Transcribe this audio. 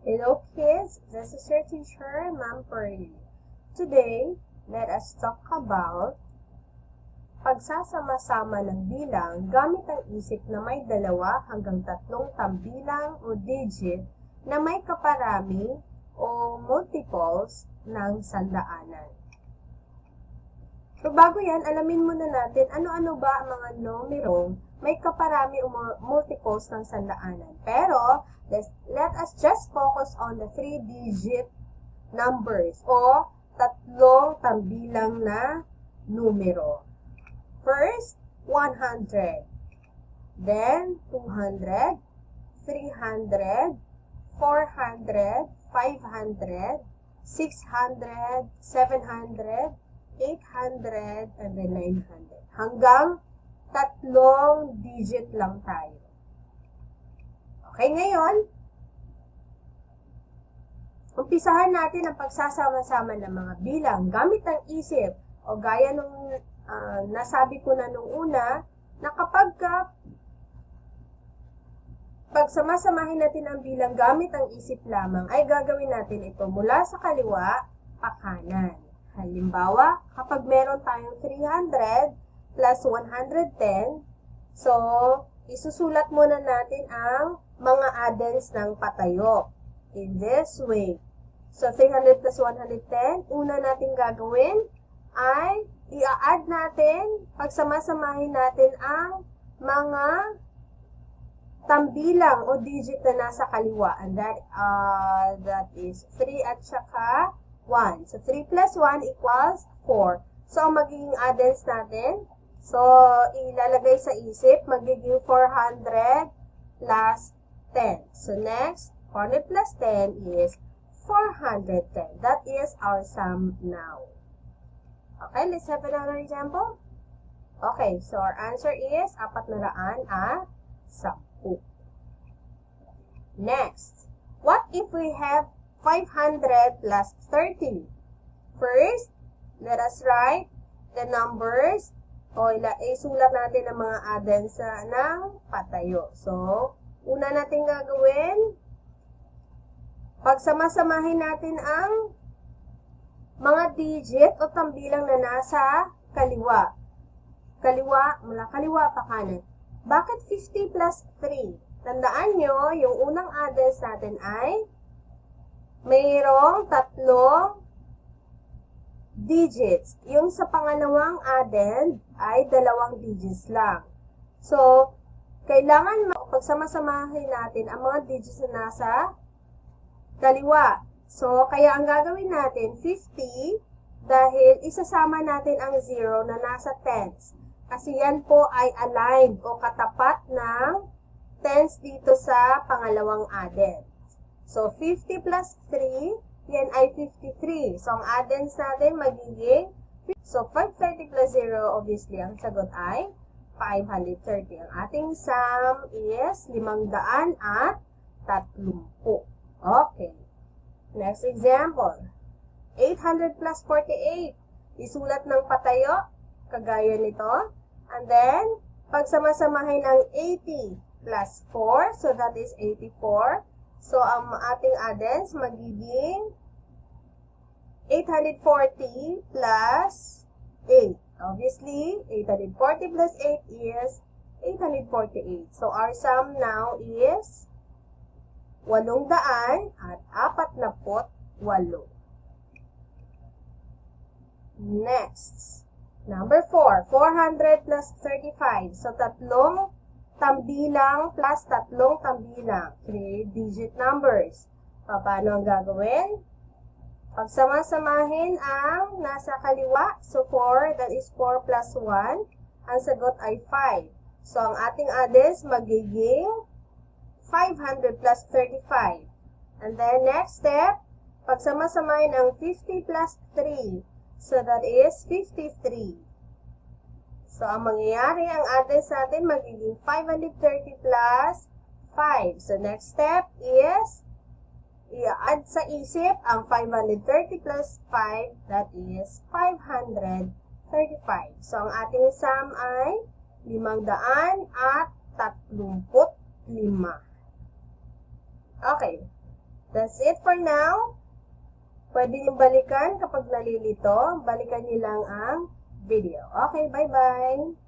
Hello kids, this is your teacher, Ma'am Pearly. Today, let us talk about pagsasama-sama ng bilang gamit ang isip na may 2 hanggang 3 tambilang o digit na may kaparami o multiples ng sandaanan. So bago yan, alamin muna natin ano-ano ba ang mga numerong may kaparami o multiples ng sandaanan. Pero, let us just focus on the 3-digit numbers o 3 tambilang na numero. First, 100. Then, 200, 300, 400, 500, 600, 700, 800, and then 900. Hanggang 3 digit lang tayo. Okay, ngayon, umpisahan natin ang pagsasama-sama ng mga bilang gamit ang isip o gaya nung nasabi ko na nung una, na kapag pagsama-samahin natin ang bilang gamit ang isip lamang, ay gagawin natin ito mula sa kaliwa pa kanan. Halimbawa, kapag meron tayong 300 plus 110, so, isusulat muna natin ang mga addends ng patayo in this way. So, 300 plus 110, una natin gagawin ay i-add natin, pagsama-samahin natin ang mga tambilang o digit na nasa kaliwa. And that is 3 at saka 1. So, 3 plus 1 equals 4. So, ang magiging addends natin, so, ilalagay sa isip, magiging 400 plus 10. So, next, 400 plus 10 is 410. That is our sum now. Okay, let's have another example. Okay, so our answer is 410. Next, what if we have 500 plus 30? First, let us write the numbers o isulat natin ang mga addends ng patayo. So, una natin gagawin, pagsama-samahin natin ang mga digit o tambilang na nasa kaliwa. Mula kaliwa pa kanan. Bakit 50 plus 3? Tandaan nyo, yung unang addends natin ay mayroong 3 digits. Yung sa pangalawang addend ay 2 digits lang. So, kailangan pagsama-samahin natin ang mga digits na nasa kaliwa. So, kaya ang gagawin natin, 50, dahil isasama natin ang 0 na nasa tens. Kasi yan po ay aligned o katapat ng tens dito sa pangalawang addend. So, 50 plus 3, yan ay 53. So, ang addends natin magiging, so 530 plus 0, obviously, ang sagot ay 530. Ang ating sum is 530. Okay. Next example. 800 plus 48. Isulat ng patayo, kagaya nito. And then, pagsama-samahin ng 80 plus 4, so that is 84. So, ang ating addends magiging 840 plus 8. Obviously, 840 plus 8 is 848. So, our sum now is 848. Next, number 4, 400 plus 35. So, 3 tambilang plus 3 tambilang, 3-digit numbers. Paano ang gagawin? Pagsama-samahin ang nasa kaliwa. So, 4, that is 4 plus 1. Ang sagot ay 5. So, ang ating addends magiging 500 plus 35. And then, next step, pagsama-samahin ang 50 plus 3. So, that is 53. So, ang mangyayari, ang addends natin magiging 530 plus 5. So, next step is, i-add sa isip ang 530 plus 5, that is 535. So, ang ating sum ay 535. Okay. That's it for now. Pwede niyong balikan kapag nalilito. Balikan niyo lang ang video. Okay, bye-bye!